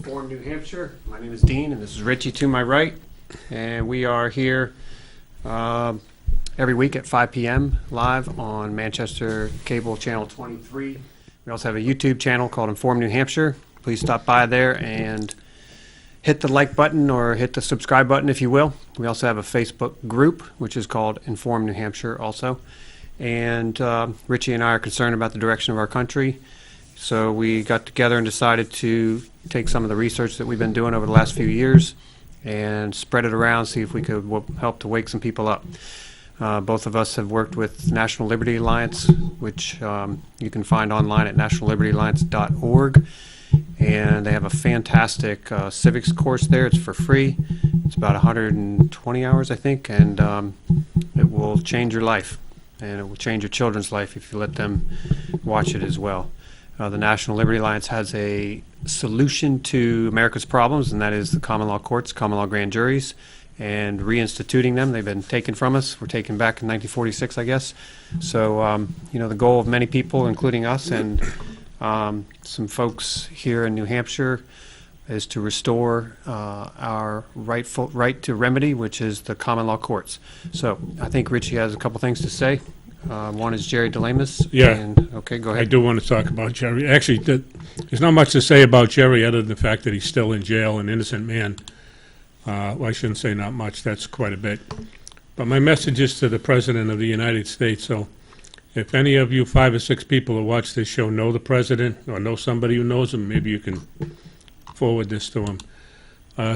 Inform New Hampshire. My name is Dean, and this is Richie to my right. And we are here every week at 5 p.m. live on Manchester Cable Channel 23. We also have a YouTube channel called Inform New Hampshire. Please stop by there and hit the like button or hit the subscribe button if you will. We also have a Facebook group, which is called Inform New Hampshire also. And Richie and I are concerned about the direction of our country. So we got together and decided to take some of the research that we've been doing over the last few years and spread it around, see if we could help to wake some people up. Both of us have worked with National Liberty Alliance, which you can find online at nationallibertyalliance.org. And they have a fantastic civics course there. It's for free. It's about 120 hours, I think, and it will change your life. And it will change your children's life if you let them watch it as well. The National Liberty Alliance has a solution to America's problems, and that is the common law courts, common law grand juries, and reinstituting them. They've been taken from us. We're taken back in 1946, I guess. So, the goal of many people, including us and some folks here in New Hampshire, is to restore our rightful right to remedy, which is the common law courts. So I think Richie has a couple things to say. One is Jerry DeLamus. Yeah. Okay, go ahead. I do want to talk about Jerry. Actually, there's not much to say about Jerry other than the fact that he's still in jail, an innocent man. Well, I shouldn't say not much. That's quite a bit. But my message is to the President of the United States. So if any of you 5 or 6 people who watch this show know the President or know somebody who knows him, maybe you can forward this to him.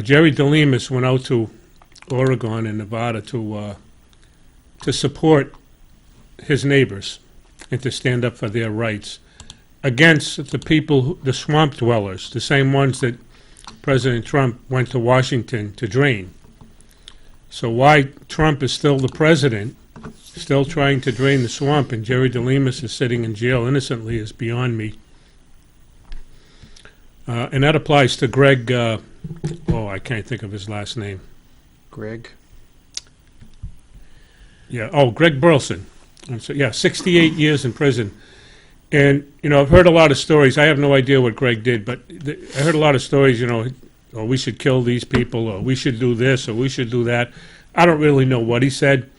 Jerry DeLamus went out to Oregon and Nevada to support his neighbors and to stand up for their rights against the people, the swamp dwellers, the same ones that President Trump went to Washington to drain. So why Trump is still the president, still trying to drain the swamp, and Jerry DeLamus is sitting in jail innocently is beyond me. And that applies to Greg, I can't think of his last name. Greg? Yeah, Greg Burleson. So, 68 years in prison. And, I've heard a lot of stories. I have no idea what Greg did, but I heard a lot of stories, we should kill these people, or we should do this, or we should do that. I don't really know what he said,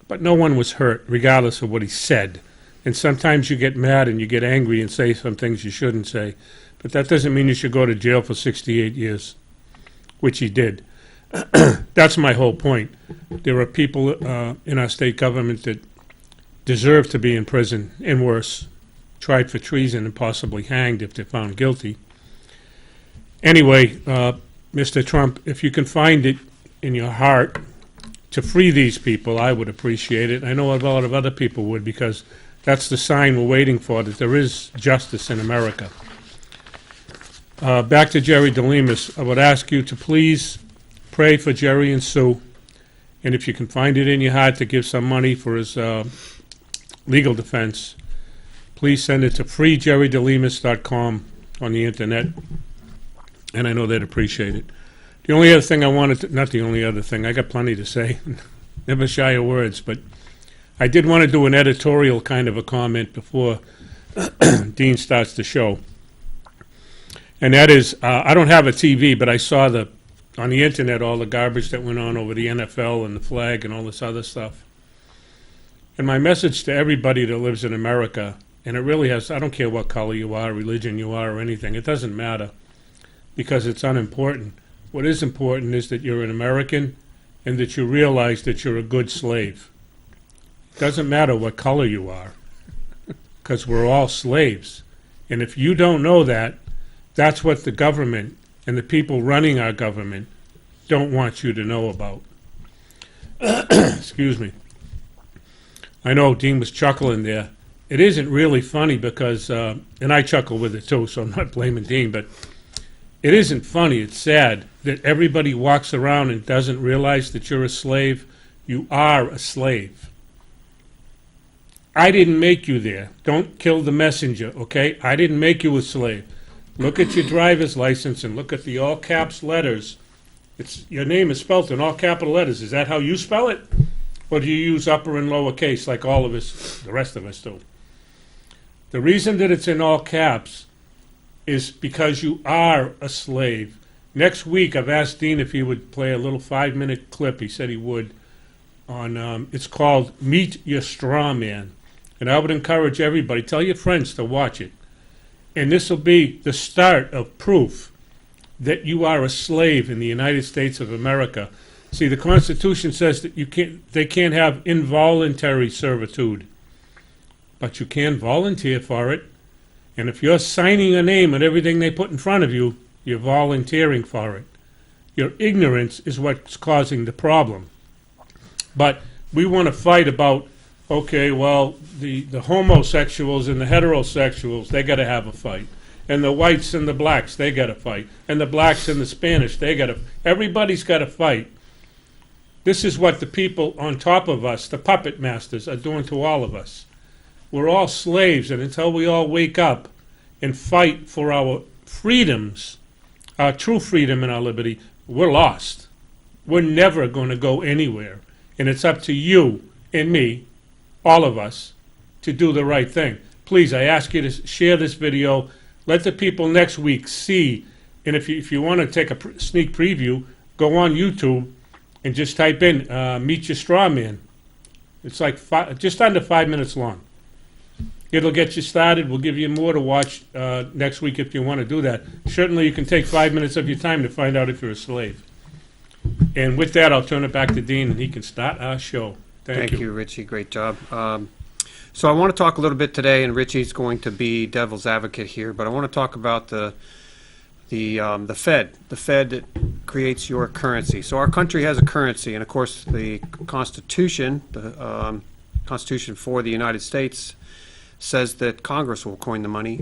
but no one was hurt, regardless of what he said. And sometimes you get mad and you get angry and say some things you shouldn't say. But that doesn't mean you should go to jail for 68 years, which he did. That's my whole point. There are people in our state government that deserve to be in prison, and worse, tried for treason and possibly hanged if they're found guilty. Anyway, Mr. Trump, if you can find it in your heart to free these people, I would appreciate it. I know a lot of other people would, because that's the sign we're waiting for, that there is justice in America. Back to Jerry DeLamus, I would ask you to please pray for Jerry and Sue, and if you can find it in your heart to give some money for his legal defense, please send it to freejerrydelamus.com on the internet, and I know they'd appreciate it. The only other thing I wanted to, not the only other thing, I got plenty to say, never shy of words, but I did want to do an editorial kind of a comment before Dean starts the show. And that is, I don't have a TV, but I saw on the internet all the garbage that went on over the NFL and the flag and all this other stuff. And my message to everybody that lives in America, and it really has, I don't care what color you are, religion you are, or anything, it doesn't matter, because it's unimportant. What is important is that you're an American and that you realize that you're a good slave. It doesn't matter what color you are, because we're all slaves. And if you don't know that, that's what the government and the people running our government don't want you to know about. Excuse me. I know Dean was chuckling there. It isn't really funny because, and I chuckle with it too, so I'm not blaming Dean, but it isn't funny. It's sad that everybody walks around and doesn't realize that you're a slave. You are a slave. I didn't make you there. Don't kill the messenger, okay? I didn't make you a slave. Look at your driver's license and look at the all caps letters. Your name is spelled in all capital letters. Is that how you spell it? Or do you use upper and lower case like all of us, the rest of us do? The reason that it's in all caps is because you are a slave Next week, I've asked Dean if he would play a little 5-minute clip. He said he would. It's called Meet Your Straw Man. And I would encourage everybody, tell your friends to watch it. And this will be the start of proof that you are a slave in the United States of America. See, the Constitution says that they can't have involuntary servitude, but you can volunteer for it. And if you're signing a name and everything they put in front of you, you're volunteering for it. Your ignorance is what's causing the problem. But we want to fight about, okay, well, the homosexuals and the heterosexuals, they got to have a fight. And the whites and the blacks, they got to fight. And the blacks and the Spanish, everybody's got to fight. This is what the people on top of us, the puppet masters, are doing to all of us. We're all slaves, and until we all wake up and fight for our freedoms, our true freedom and our liberty, we're lost. We're never going to go anywhere. And it's up to you and me, all of us, to do the right thing. Please, I ask you to share this video. Let the people next week see. And if you want to take a sneak preview, go on YouTube and just type in Meet Your Straw Man. It's like just under 5 minutes long. It'll get you started. We'll give you more to watch next week if you want to do that. Certainly you can take 5 minutes of your time to find out if you're a slave. And with that, I'll turn it back to Dean, and he can start our show. Thank you. Thank you, Richie. Great job. So I want to talk a little bit today, and Richie's going to be devil's advocate here, but I want to talk about the Fed that creates your currency. So our country has a currency, and of course the Constitution, the Constitution for the United States, says that Congress will coin the money.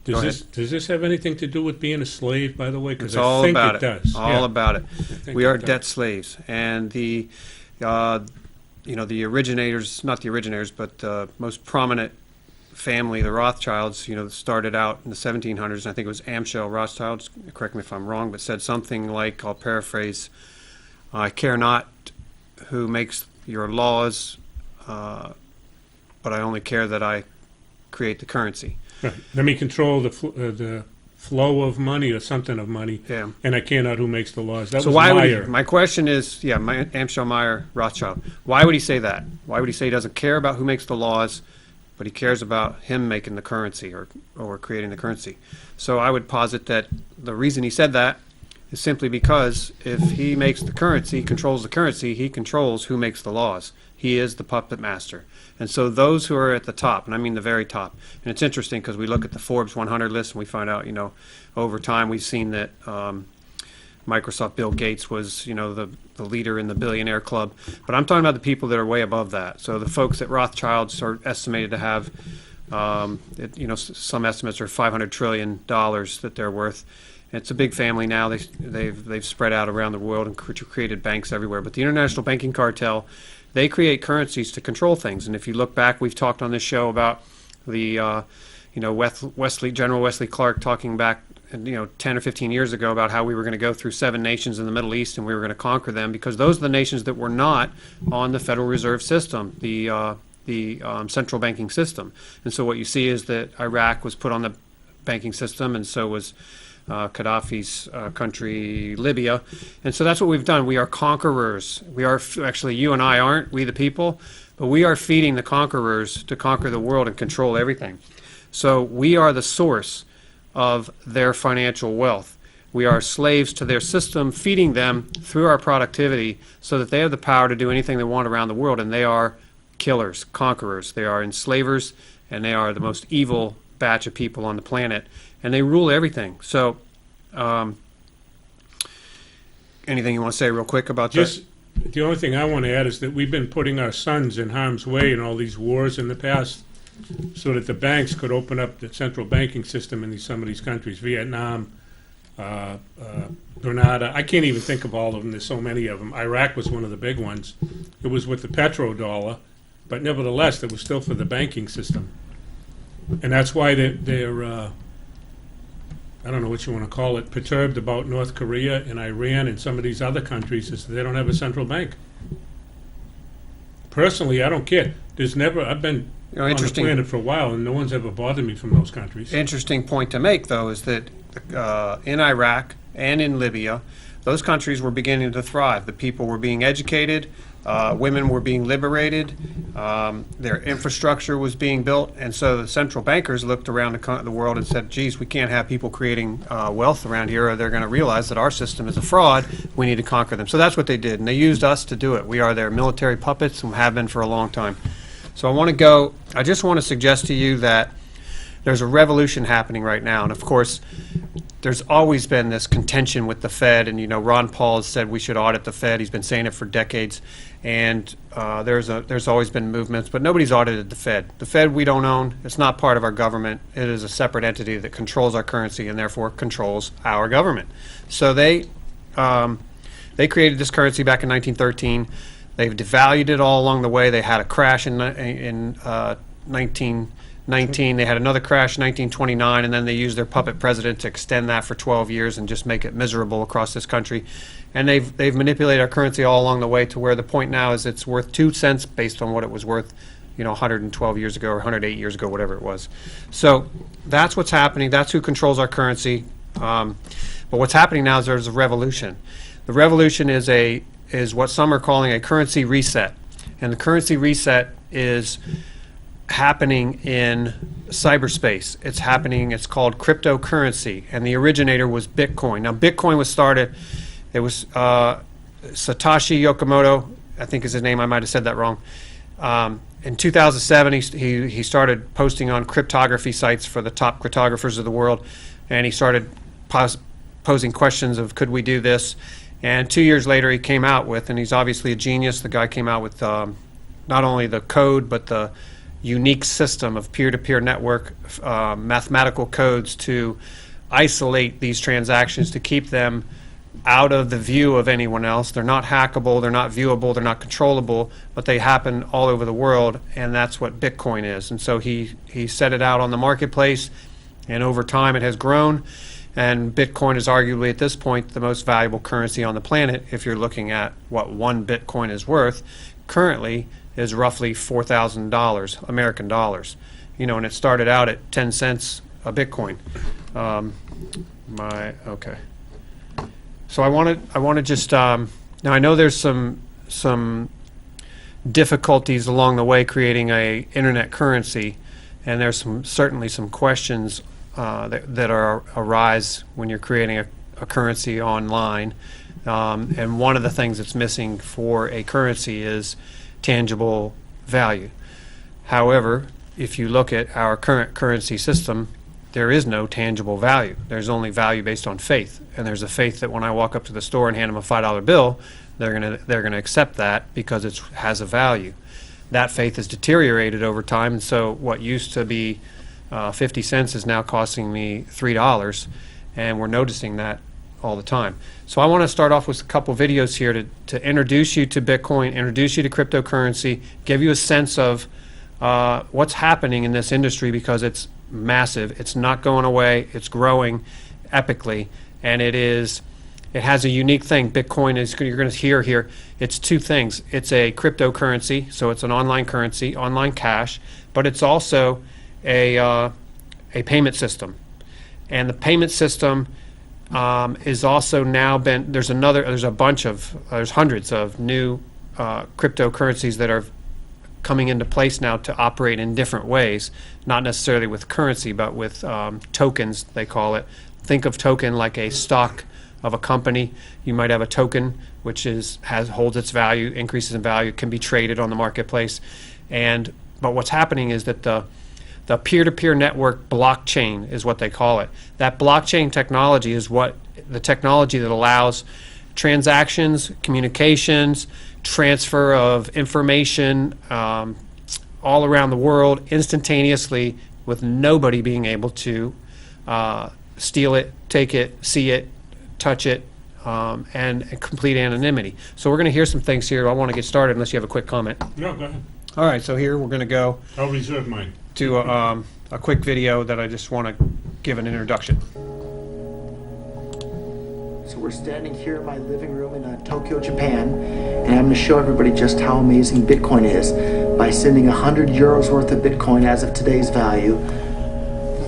Does this have anything to do with being a slave, by the way? Because It's all I think about it does. All Yeah. about it. I think We it are does. debt slaves, and the originators, not the originators, but the most prominent family, the Rothschilds, started out in the 1700s. And I think it was Hampshire Rothschilds. Correct me if I'm wrong, but said something like, I'll paraphrase, "I care not who makes your laws, but I only care that I create the currency." Right. Let me control the flow of money or something of money, Yeah. and I care not who makes the laws. That So was why would Meyer. my question is, Hampshire Meyer Rothschild. Why would he say that? Why would he say he doesn't care about who makes the laws, but he cares about him making the currency or creating the currency? So I would posit that the reason he said that is simply because if he makes the currency, controls the currency, he controls who makes the laws. He is the puppet master. And so those who are at the top, and I mean the very top, and it's interesting because we look at the Forbes 100 list and we find out, over time we've seen that Microsoft Bill Gates was, the leader in the billionaire club. But I'm talking about the people that are way above that. So the folks at Rothschilds are estimated to have, some estimates are $500 trillion that they're worth. It's a big family now. They've spread out around the world and created banks everywhere. But the International Banking Cartel, they create currencies to control things. And if you look back, we've talked on this show about the, General Wesley Clark talking back, 10 or 15 years ago about how we were going to go through 7 nations in the Middle East and we were going to conquer them because those are the nations that were not on the Federal Reserve System, the central banking system. And so what you see is that Iraq was put on the banking system, and so was Gaddafi's country, Libya. And so that's what we've done. We are conquerors. We are, actually, you and I aren't, we the people, but we are feeding the conquerors to conquer the world and control everything. So we are the source of their financial wealth. We are slaves to their system, feeding them through our productivity so that they have the power to do anything they want around the world. And they are killers, conquerors. They are enslavers, and they are the most evil batch of people on the planet. And they rule everything. So, anything you want to say real quick about Just the only thing I want to add is that we've been putting our sons in harm's way in all these wars in the past so that the banks could open up the central banking system in some of these countries, Vietnam, Grenada. I can't even think of all of them. There's so many of them. Iraq was one of the big ones. It was with the petrodollar, but nevertheless, it was still for the banking system. And that's why they're I don't know what you want to call it, perturbed about North Korea and Iran and some of these other countries is that they don't have a central bank. Personally, I don't care. I've been on the planet for a while, and no one's ever bothered me from those countries. Interesting point to make, though, is that in Iraq and in Libya, those countries were beginning to thrive. The people were being educated, women were being liberated, their infrastructure was being built, and so the central bankers looked around the world and said, geez, we can't have people creating wealth around here, or they're going to realize that our system is a fraud. We need to conquer them. So that's what they did, and they used us to do it. We are their military puppets and have been for a long time. So I just want to suggest to you that there's a revolution happening right now, and of course, there's always been this contention with the Fed, and Ron Paul has said we should audit the Fed. He's been saying it for decades, and there's always been movements, but nobody's audited the Fed. The Fed we don't own. It's not part of our government. It is a separate entity that controls our currency and therefore controls our government. So they created this currency back in 1913. They've devalued it all along the way. They had a crash in 1919. They had another crash in 1929, and then they used their puppet president to extend that for 12 years and just make it miserable across this country. And they've manipulated our currency all along the way to where the point now is it's worth 2 cents based on what it was worth 112 years ago or 108 years ago, whatever it was. So that's what's happening. That's who controls our currency. But what's happening now is there's a revolution. The revolution is what some are calling a currency reset. And the currency reset is happening in cyberspace. It's called cryptocurrency, and the originator was Bitcoin. Now, Bitcoin was started, it was Satoshi Nakamoto, I think is his name, I might have said that wrong. In 2007, he started posting on cryptography sites for the top cryptographers of the world, and he started posing questions of, could we do this? And 2 years later, he came out with, and he's obviously a genius, the guy came out with not only the code, but the unique system of peer-to-peer network mathematical codes to isolate these transactions, to keep them out of the view of anyone else. They're not hackable, they're not viewable, they're not controllable, but they happen all over the world, and that's what Bitcoin is. And so he set it out on the marketplace, and over time it has grown, and Bitcoin is arguably at this point the most valuable currency on the planet. If you're looking at what one Bitcoin is worth, currently is roughly $4,000 American dollars, and it started out at 10 cents a Bitcoin. Okay. So I want to just now I know there's some difficulties along the way creating a internet currency, and there's certainly some questions that arise when you're creating a currency online, and one of the things that's missing for a currency is tangible value. However, if you look at our current currency system, there is no tangible value. There's only value based on faith, and there's a faith that when I walk up to the store and hand them a $5 bill, they're gonna accept that because it has a value. That faith has deteriorated over time, and so what used to be 50 cents is now costing me $3, and we're noticing that all the time. So I want to start off with a couple videos here to introduce you to Bitcoin, introduce you to cryptocurrency, give you a sense of what's happening in this industry, because it's massive. It's not going away. It's growing epically, and it has a unique thing. Bitcoin is, you're going to hear here, it's two things. It's a cryptocurrency, so it's an online currency, online cash, but it's also a payment system. And the payment system is also now been, there's hundreds of new cryptocurrencies that are coming into place now to operate in different ways, not necessarily with currency, but with tokens, they call it. Think of token like a stock of a company. You might have a token which holds its value, increases in value, can be traded on the marketplace. But what's happening is that the peer-to-peer network blockchain is what they call it. That blockchain technology is the technology that allows transactions, communications, transfer of information all around the world instantaneously, with nobody being able to steal it, take it, see it, touch it, and complete anonymity. So we're going to hear some things here. I want to get started unless you have a quick comment. No, go ahead. All right, so here we're going to go I'll reserve mine. to a quick video that I just want to give an introduction. So we're standing here in my living room in Tokyo, Japan, and I'm going to show everybody just how amazing Bitcoin is by sending 100 euros worth of Bitcoin as of today's value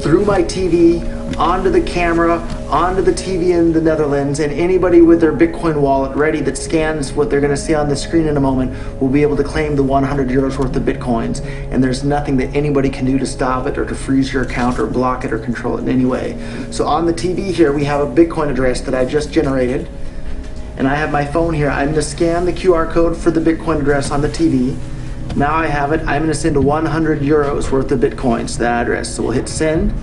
through my TV onto the camera, onto the TV in the Netherlands, and anybody with their Bitcoin wallet ready that scans what they're going to see on the screen in a moment will be able to claim the 100 euros worth of Bitcoins. And there's nothing that anybody can do to stop it or to freeze your account or block it or control it in any way. So on the TV here, we have a Bitcoin address that I just generated. And I have my phone here. I'm going to scan the QR code for the Bitcoin address on the TV. Now I have it. I'm going to send 100 euros worth of Bitcoins to that address. So we'll hit send.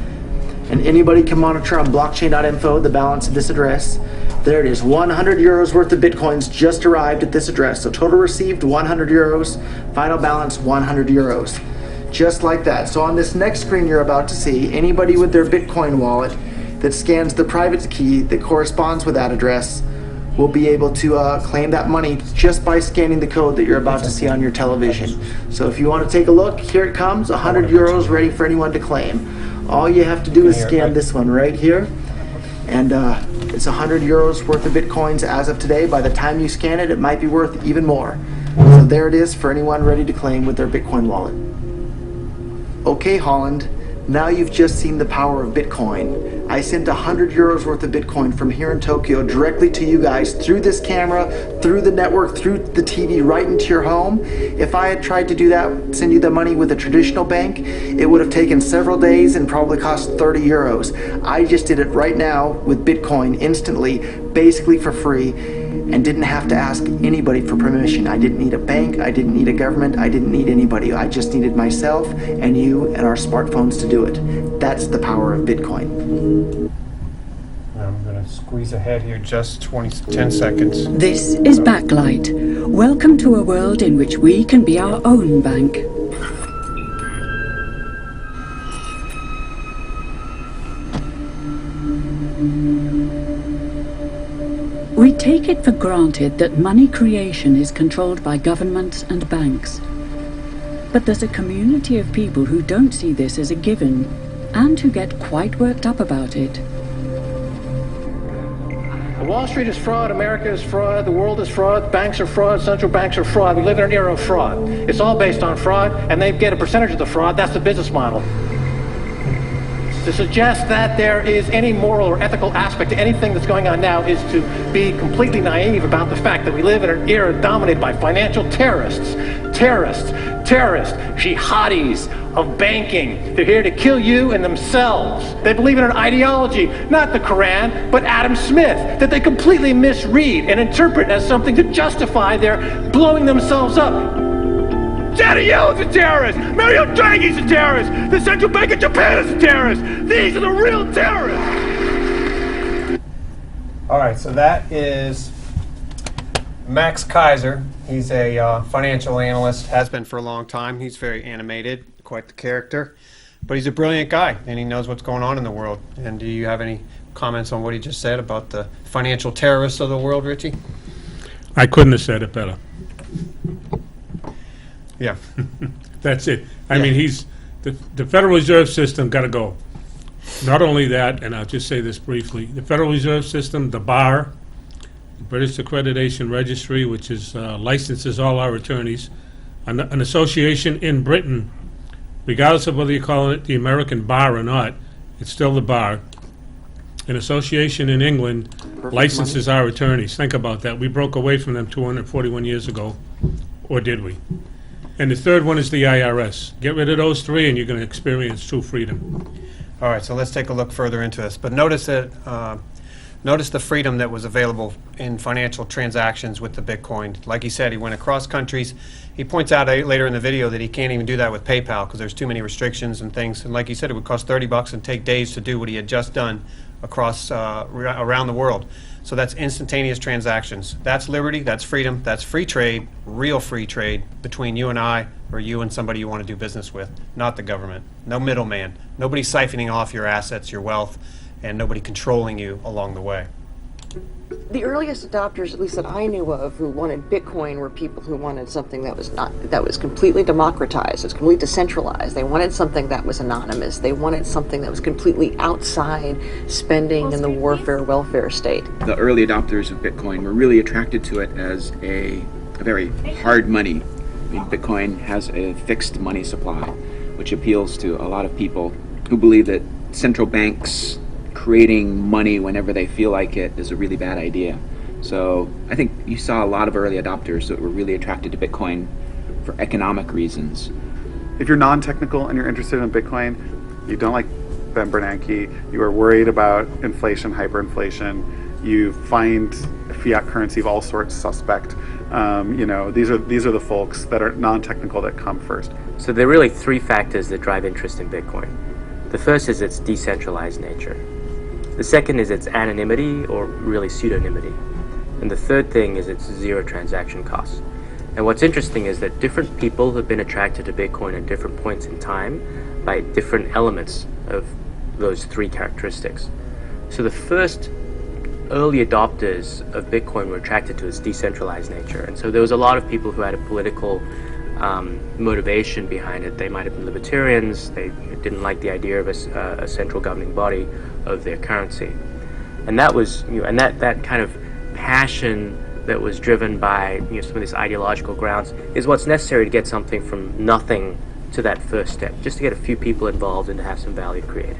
And anybody can monitor on blockchain.info the balance of this address. There it is, 100 euros worth of Bitcoins just arrived at this address. So total received 100 euros, final balance 100 euros. Just like that. So on this next screen you're about to see, anybody with their Bitcoin wallet that scans the private key that corresponds with that address will be able to claim that money just by scanning the code that you're about to see on your television. So if you want to take a look, here it comes, 100 euros ready for anyone to claim. All you have to do is scan this one right here, and it's 100 euros worth of Bitcoins as of today. By the time you scan it, it might be worth even more. So there it is for anyone ready to claim with their Bitcoin wallet. Okay, Holland, now you've just seen the power of Bitcoin. I sent 100 euros worth of Bitcoin from here in Tokyo directly to you guys through this camera, through the network, through the TV, right into your home. If I had tried to do that, send you the money with a traditional bank, it would have taken several days and probably cost 30 euros. I just did it right now with Bitcoin instantly, basically for free, and didn't have to ask anybody for permission. I didn't need a bank, I didn't need a government, I didn't need anybody. I just needed myself and you and our smartphones to do it. That's the power of Bitcoin. I'm going to squeeze ahead here just 10 seconds. This is Backlight. Welcome to a world in which we can be our own bank. We take it for granted that money creation is controlled by governments and banks. But there's a community of people who don't see this as a given, and who get quite worked up about it. Wall Street is fraud, America is fraud, the world is fraud, banks are fraud, central banks are fraud. We live in an era of fraud. It's all based on fraud, and they get a percentage of the fraud. That's the business model. To suggest that there is any moral or ethical aspect to anything that's going on now is to be completely naive about the fact that we live in an era dominated by financial terrorists, jihadis of banking. They're here to kill you and themselves. They believe in an ideology, not the Quran, but Adam Smith, that they completely misread and interpret as something to justify their blowing themselves up. Janet Yellen's a terrorist! Mario Draghi's a terrorist! The Central Bank of Japan is a terrorist! These are the real terrorists! All right, so that is Max Kaiser. He's a financial analyst, has been for a long time. He's very animated, quite the character. But he's a brilliant guy, and he knows what's going on in the world. And do you have any comments on what he just said about the financial terrorists of the world, Richie? I couldn't have said it better. Yeah. That's it. I mean, the Federal Reserve System got to go. Not only that, and I'll just say this briefly, the Federal Reserve System, the BAR, the British Accreditation Registry, which is licenses all our attorneys, an association in Britain, regardless of whether you call it the American Bar or not, it's still the BAR. An association in England licenses our attorneys. Think about that. We broke away from them 241 years ago, or did we? And the third one is the IRS. Get rid of those three and you're going to experience true freedom. All right, so let's take a look further into this. But notice that, notice the freedom that was available in financial transactions with the Bitcoin. Like he said, he went across countries. He points out later in the video that he can't even do that with PayPal because there's too many restrictions and things. And like he said, it would cost $30 and take days to do what he had just done across around the world. So that's instantaneous transactions. That's liberty, that's freedom, that's free trade, real free trade between you and I, or you and somebody you want to do business with, not the government. No middleman. Nobody siphoning off your assets, your wealth, and nobody controlling you along the way. The earliest adopters, at least that I knew of, who wanted Bitcoin were people who wanted something that was completely democratized, it was completely decentralized. They wanted something that was anonymous. They wanted something that was completely outside spending in the warfare welfare state. The early adopters of Bitcoin were really attracted to it as a very hard money. I mean, Bitcoin has a fixed money supply, which appeals to a lot of people who believe that central banks creating money whenever they feel like it is a really bad idea. So I think you saw a lot of early adopters that were really attracted to Bitcoin for economic reasons. If you're non-technical and you're interested in Bitcoin, you don't like Ben Bernanke, you are worried about inflation, hyperinflation, you find fiat currency of all sorts suspect, these are the folks that are non-technical that come first. So there are really three factors that drive interest in Bitcoin. The first is its decentralized nature. The second is its anonymity, or really pseudonymity. And the third thing is its zero transaction costs. And what's interesting is that different people have been attracted to Bitcoin at different points in time by different elements of those three characteristics. So the first early adopters of Bitcoin were attracted to its decentralized nature. And so there was a lot of people who had a political motivation behind it. They might have been libertarians, they didn't like the idea of a central governing body of their currency. And that was, and that kind of passion that was driven by some of these ideological grounds is what's necessary to get something from nothing to that first step, just to get a few people involved and to have some value created.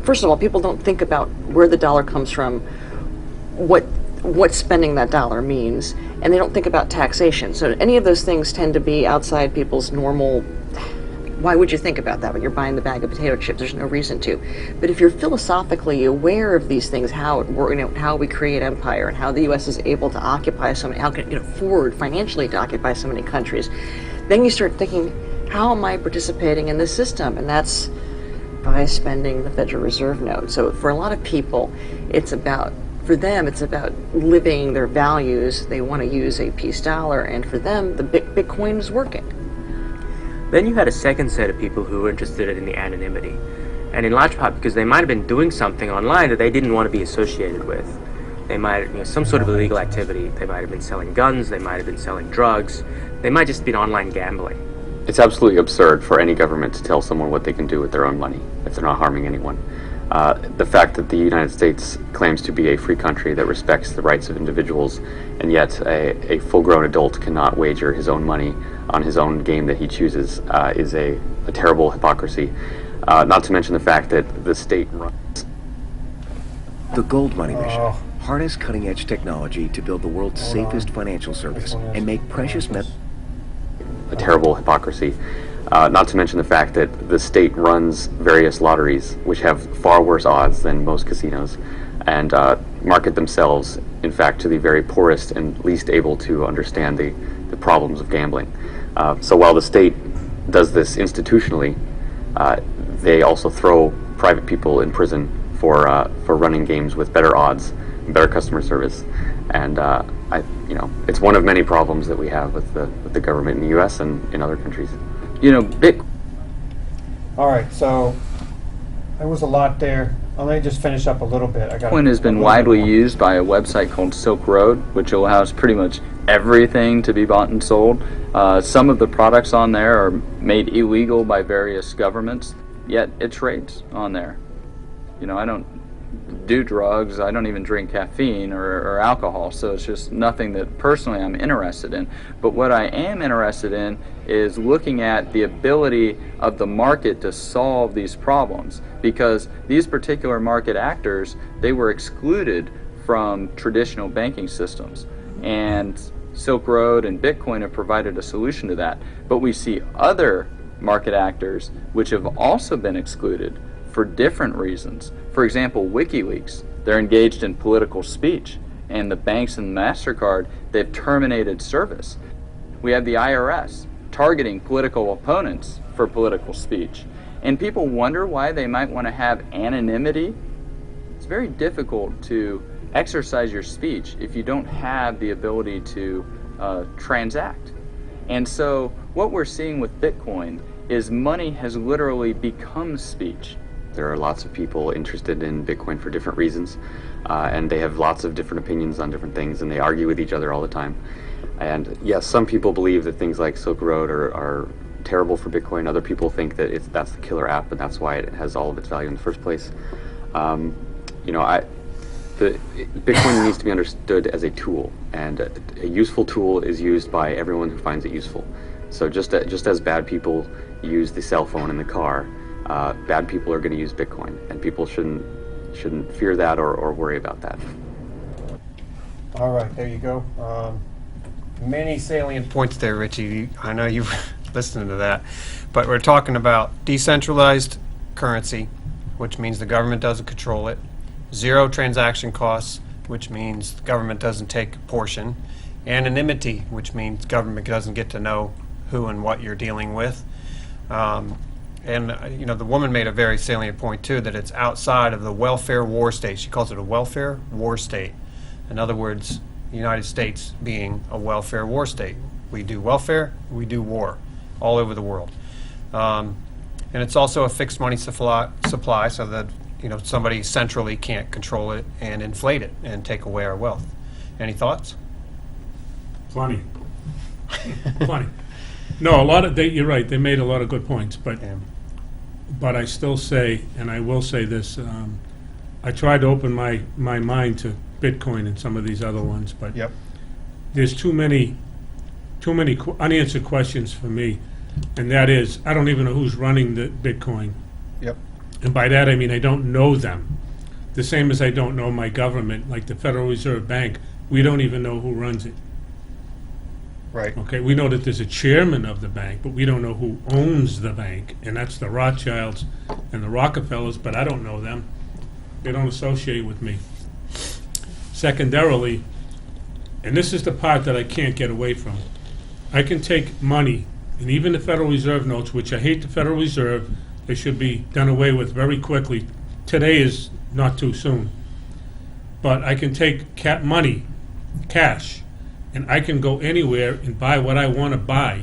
First of all, people don't think about where the dollar comes from, what spending that dollar means, and they don't think about taxation. So any of those things tend to be outside people's normal. Why would you think about that when you're buying the bag of potato chips? There's no reason to. But if you're philosophically aware of these things, how we create empire and how the U.S. is able to occupy so many, how can it afford financially to occupy so many countries, then you start thinking, how am I participating in this system? And that's by spending the Federal Reserve note. So for a lot of people, for them, it's about living their values. They want to use a peace dollar, and for them, the Bitcoin is working. Then you had a second set of people who were interested in the anonymity. And in large part because they might have been doing something online that they didn't want to be associated with. They might have, some sort of illegal activity. They might have been selling guns, they might have been selling drugs, they might just have been online gambling. It's absolutely absurd for any government to tell someone what they can do with their own money if they're not harming anyone. The fact that the United States claims to be a free country that respects the rights of individuals, and yet a full-grown adult cannot wager his own money on his own game that he chooses is a terrible hypocrisy. Not to mention the fact that the state runs the Gold Money mission. Harness cutting-edge technology to build the world's safest financial service and make precious metals. A terrible hypocrisy. Not to mention the fact that the state runs various lotteries, which have far worse odds than most casinos, and market themselves, in fact, to the very poorest and least able to understand the problems of gambling. So while the state does this institutionally, they also throw private people in prison for running games with better odds and better customer service. And it's one of many problems that we have with the government in the U.S. and in other countries. All right, so there was a lot there. Let me just finish up a little bit. Bitcoin has been widely used by a website called Silk Road, which allows pretty much everything to be bought and sold. Some of the products on there are made illegal by various governments, yet it trades on there. I don't do drugs, I don't even drink caffeine or alcohol, so it's just nothing that personally I'm interested in. But what I am interested in is looking at the ability of the market to solve these problems, because these particular market actors, they were excluded from traditional banking systems, and Silk Road and Bitcoin have provided a solution to that. But we see other market actors which have also been excluded for different reasons. For example, WikiLeaks, they're engaged in political speech, and the banks and MasterCard, they've terminated service. We have the IRS targeting political opponents for political speech. And people wonder why they might want to have anonymity. It's very difficult to exercise your speech if you don't have the ability to transact. And so what we're seeing with Bitcoin is money has literally become speech. There are lots of people interested in Bitcoin for different reasons, and they have lots of different opinions on different things, and they argue with each other all the time. And yes, some people believe that things like Silk Road are terrible for Bitcoin. Other people think that that's the killer app, and that's why it has all of its value in the first place. Bitcoin needs to be understood as a tool, and a useful tool is used by everyone who finds it useful. So just as bad people use the cell phone in the car, bad people are going to use Bitcoin, and people shouldn't shouldn't fear that or worry about that. All right, there you go. Many salient points there, Richie. I know you've listened to that. But we're talking about decentralized currency, which means the government doesn't control it. Zero transaction costs, which means the government doesn't take a portion. Anonymity, which means government doesn't get to know who and what you're dealing with. The woman made a very salient point, too, that it's outside of the welfare war state. She calls it a welfare war state. In other words, the United States being a welfare war state. We do welfare, we do war, all over the world. And it's also a fixed money supply so that somebody centrally can't control it and inflate it and take away our wealth. Any thoughts? Plenty. Plenty. No, you're right, they made a lot of good points, but I still say, and I will say this, I tried to open my mind to Bitcoin and some of these other ones, but there's too many unanswered questions for me, and that is, I don't even know who's running the Bitcoin. Yep. And by that I mean I don't know them. The same as I don't know my government, like the Federal Reserve Bank, we don't even know who runs it. Right. Okay, we know that there's a chairman of the bank, but we don't know who owns the bank, and that's the Rothschilds and the Rockefellers, but I don't know them. They don't associate with me. Secondarily, and this is the part that I can't get away from, I can take money, and even the Federal Reserve notes, which I hate the Federal Reserve, they should be done away with very quickly. Today is not too soon. But I can take money, cash, and I can go anywhere and buy what I want to buy.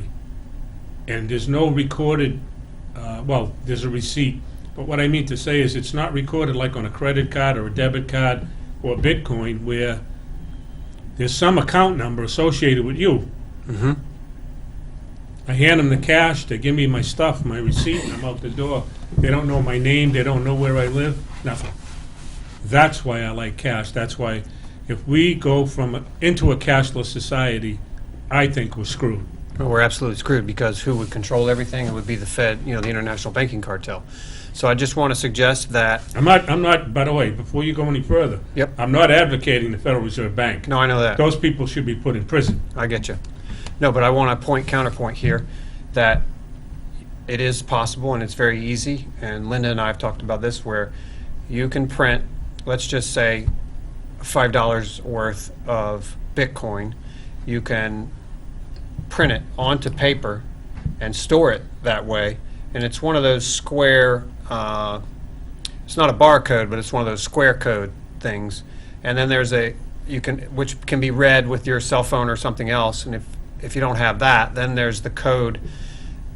And there's no recorded, there's a receipt. But what I mean to say is it's not recorded like on a credit card or a debit card or Bitcoin, where there's some account number associated with you. Mm-hmm. I hand them the cash, they give me my stuff, my receipt, and I'm out the door. They don't know my name, they don't know where I live, nothing. That's why I like cash. That's why if we go into a cashless society, I think we're screwed. Well, we're absolutely screwed, because who would control everything? It would be the Fed, the international banking cartel. So I just want to suggest that... I'm not, by the way, before you go any further, I'm not advocating the Federal Reserve Bank. No, I know that. Those people should be put in prison. I get you. No, but I want to counterpoint here that it is possible and it's very easy, and Linda and I have talked about this, where you can print, let's just say, $5 worth of Bitcoin. You can print it onto paper and store it that way, and it's one of those square, it's not a barcode, but it's one of those square code things, and then there's which can be read with your cell phone or something else, and if you don't have that, then there's the code,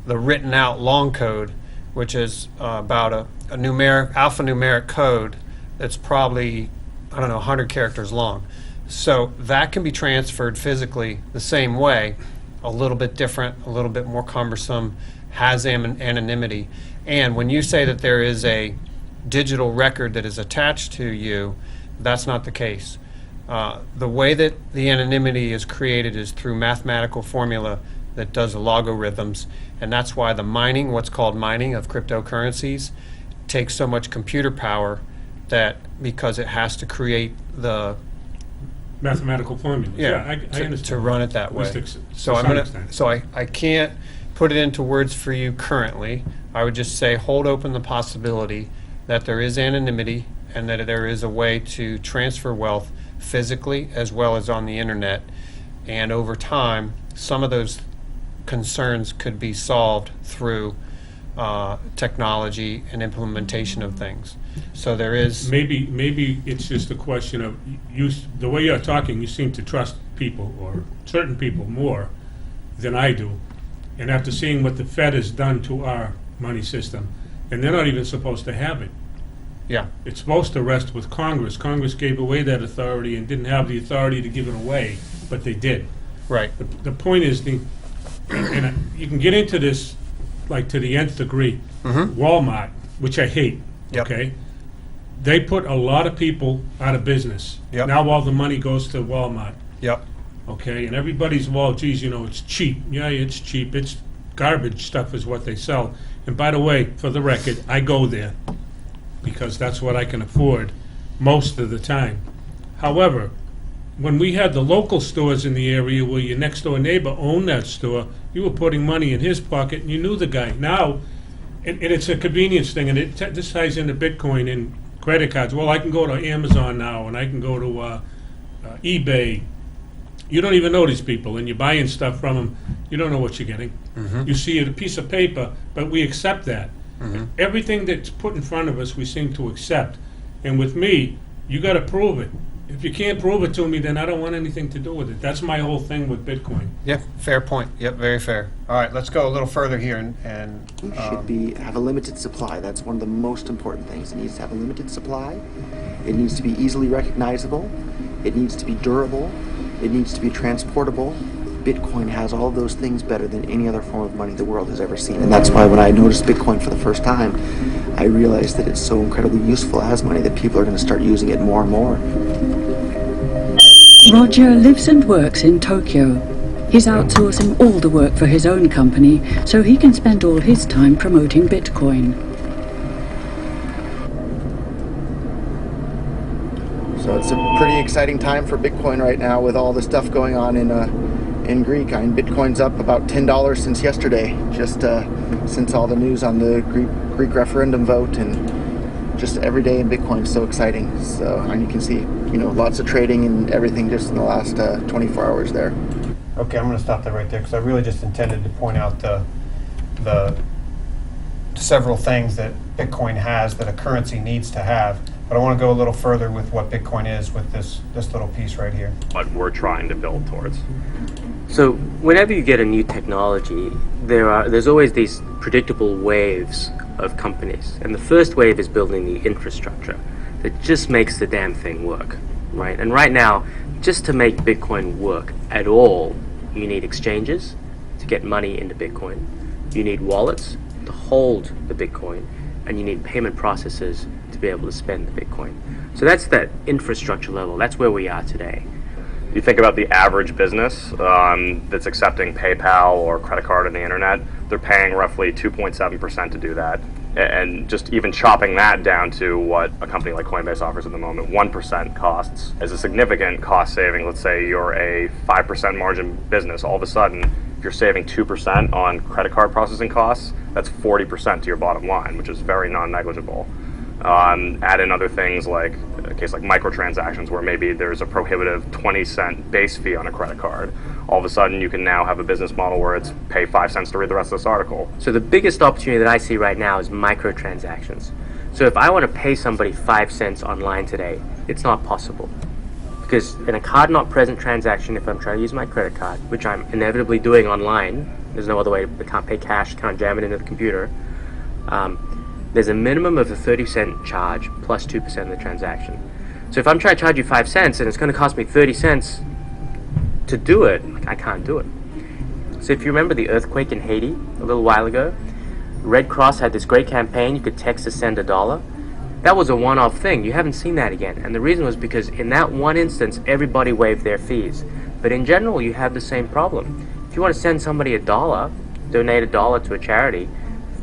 the written out long code, which is about a alphanumeric code that's probably, 100 characters long. So that can be transferred physically the same way, a little bit different, a little bit more cumbersome, has anonymity. And when you say that there is a digital record that is attached to you, that's not the case. The way that the anonymity is created is through mathematical formula that does the logarithms, and that's why the mining, what's called mining of cryptocurrencies, takes so much computer power, because it has to create the mathematical formula. I understand. To run it that way. So I can't put it into words for you currently. I would just say hold open the possibility that there is anonymity and that there is a way to transfer wealth physically as well as on the internet, and over time some of those concerns could be solved through technology and implementation of things. So there is maybe it's just a question of the way you're talking, you seem to trust people or certain people more than I do, and after seeing what the Fed has done to our money system, and they're not even supposed to have it. Yeah. It's supposed to rest with Congress. Congress gave away that authority and didn't have the authority to give it away, but they did. Right. The point is, and you can get into this like to the nth degree. Mm-hmm. Walmart, which I hate, Yep. okay? They put a lot of people out of business. Yep. Now all the money goes to Walmart. Yep. Okay, and everybody's, geez, it's cheap. Yeah, it's cheap. It's garbage stuff is what they sell. And by the way, for the record, I go there. because that's what I can afford most of the time. However, when we had the local stores in the area where your next door neighbor owned that store, you were putting money in his pocket and you knew the guy. Now, and it's a convenience thing, and this ties into Bitcoin and credit cards. Well, I can go to Amazon now, and I can go to eBay. You don't even know these people, and you're buying stuff from them. You don't know what you're getting. You see a piece of paper, but we accept that. Everything that's put in front of us, we seem to accept. And with me, you got to prove it. If you can't prove it to me, then I don't want anything to do with it. That's my whole thing with Bitcoin. Yeah, fair point. Yep, very fair. All right, let's go a little further here and We should have a limited supply. That's one of the most important things. It needs to have a limited supply. It needs to be easily recognizable. It needs to be durable. It needs to be transportable. Bitcoin has all of those things better than any other form of money the world has ever seen. And that's why when I noticed Bitcoin for the first time, I realized that it's so incredibly useful as money that people are going to start using it more and more. Roger lives and works in Tokyo. He's outsourcing all the work for his own company so he can spend all his time promoting Bitcoin. So it's a pretty exciting time for Bitcoin right now with all the stuff going on in Greek. I mean, Bitcoin's up about $10 since yesterday, just since all the news on the Greek referendum vote, and just every day in Bitcoin is so exciting. So, and you can see, lots of trading and everything just in the last 24 hours there. okay, I'm going to stop that right there because I really just intended to point out the several things that Bitcoin has that a currency needs to have. But I want to go a little further with what Bitcoin is with this little piece right here. What we're trying to build towards. So whenever you get a new technology, there's always these predictable waves of companies. And the first wave is building the infrastructure that just makes the damn thing work, right? And right now, just to make Bitcoin work at all, you need exchanges to get money into Bitcoin. You need wallets to hold the Bitcoin, and you need payment processors to be able to spend the Bitcoin. So that's that infrastructure level. That's where we are today. You think about the average business that's accepting PayPal or credit card on the internet, they're paying roughly 2.7% to do that. And just even chopping that down to what a company like Coinbase offers at the moment, 1% costs is a significant cost saving. Let's say you're a 5% margin business. All of a sudden, if you're saving 2% on credit card processing costs, that's 40% to your bottom line, which is very non-negligible. Add in other things like a case like microtransactions where maybe there's a prohibitive 20-cent base fee on a credit card. All of a sudden you can now have a business model where it's pay 5 cents to read the rest of this article. So the biggest opportunity that I see right now is microtransactions. So if I want to pay somebody 5 cents online today, it's not possible. Because in a card not present transaction, if I'm trying to use my credit card, which I'm inevitably doing online, there's no other way, I can't pay cash, can't jam it into the computer, there's a minimum of a 30-cent charge plus 2% of the transaction. So if I'm trying to charge you 5 cents and it's going to cost me 30 cents to do it, I can't do it. So if you remember the earthquake in Haiti a little while ago, Red Cross had this great campaign, you could text to send $1. That was a one-off thing. You haven't seen that again. And the reason was because in that one instance, everybody waived their fees. But in general, you have the same problem. If you want to send somebody $1, donate $1 to a charity,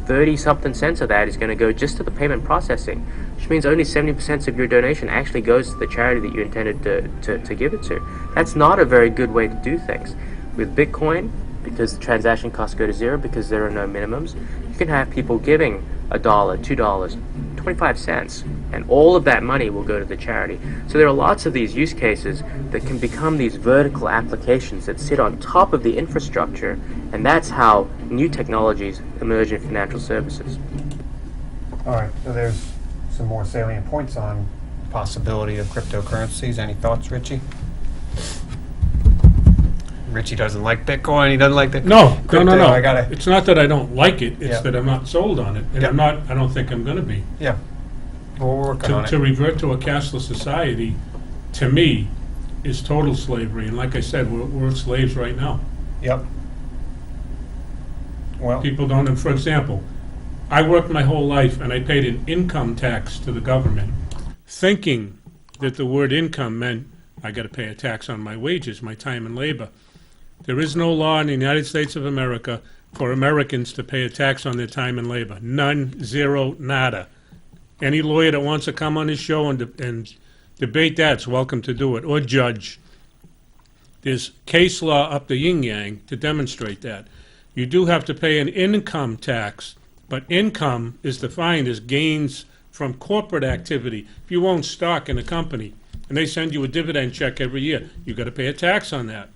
30-something cents of that is going to go just to the payment processing, which means only 70% of your donation actually goes to the charity that you intended to give it to. That's not a very good way to do things. With Bitcoin, because the transaction costs go to zero, because there are no minimums, you can have people giving $1, $2, 25 cents, and all of that money will go to the charity. So there are lots of these use cases that can become these vertical applications that sit on top of the infrastructure, and that's how new technologies emerge in financial services. All right, so there's some more salient points on possibility of cryptocurrencies. Any thoughts, Richie? Richie doesn't like Bitcoin. He doesn't like the No. crypto. It's not that I don't like it. It's Yeah. that I'm not sold on it, and Yeah. I don't think I'm going to be. Yeah. Well, we're working on it. To revert to a cashless society, to me, is total slavery. And like I said, we're slaves right now. Yep. Well, People don't, and for example, I worked my whole life and I paid an income tax to the government, thinking that the word income meant I got to pay a tax on my wages, my time and labor. There is no law in the United States of America for Americans to pay a tax on their time and labor. None, zero, nada. Any lawyer that wants to come on this show and debate that's welcome to do it, or judge. There's case law up the yin-yang to demonstrate that. You do have to pay an income tax, but income is defined as gains from corporate activity. If you own stock in a company and they send you a dividend check every year, you got to pay a tax on that.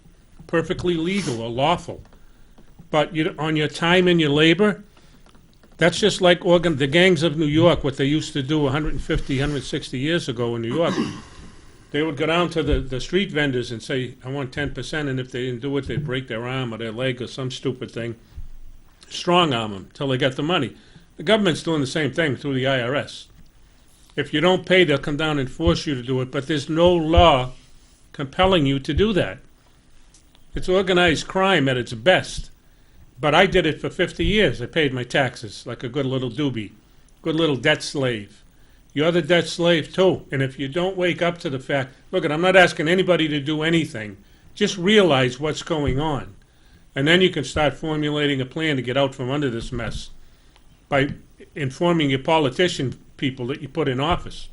Perfectly legal or lawful. But on your time and your labor, that's just like the gangs of New York, what they used to do 150, 160 years ago in New York. They would go down to the street vendors and say, I want 10%, and if they didn't do it, they'd break their arm or their leg or some stupid thing, strong arm them till they get the money. The government's doing the same thing through the IRS. If you don't pay, they'll come down and force you to do it, but there's no law compelling you to do that. It's organized crime at its best. But I did it for 50 years. I paid my taxes like a good little doobie, good little debt slave. You're the debt slave too. And if you don't wake up to the fact, look, I'm not asking anybody to do anything. Just realize what's going on. And then you can start formulating a plan to get out from under this mess by informing your politician people that you put in office.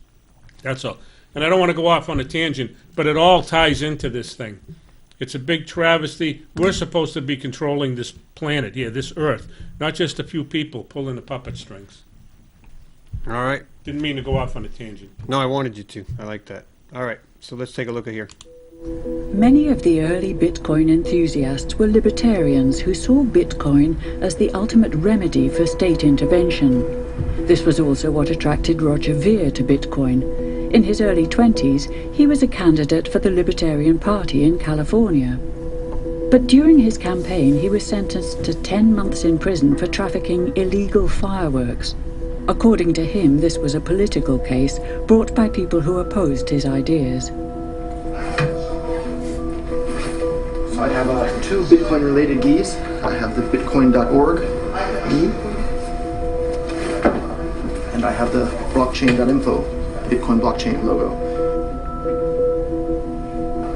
That's all. And I don't want to go off on a tangent, but it all ties into this thing. It's a big travesty. We're supposed to be controlling this planet here, this Earth, not just a few people pulling the puppet strings. All right. Didn't mean to go off on a tangent. No, I wanted you to. I like that. All right, so let's take a look at here. Many of the early Bitcoin enthusiasts were libertarians who saw Bitcoin as the ultimate remedy for state intervention. This was also what attracted Roger Ver to Bitcoin. In his early 20s, he was a candidate for the Libertarian Party in California. But during his campaign, he was sentenced to 10 months in prison for trafficking illegal fireworks. According to him, this was a political case brought by people who opposed his ideas. So I have two Bitcoin-related keys. I have the bitcoin.org key, and I have the blockchain.info Bitcoin blockchain logo.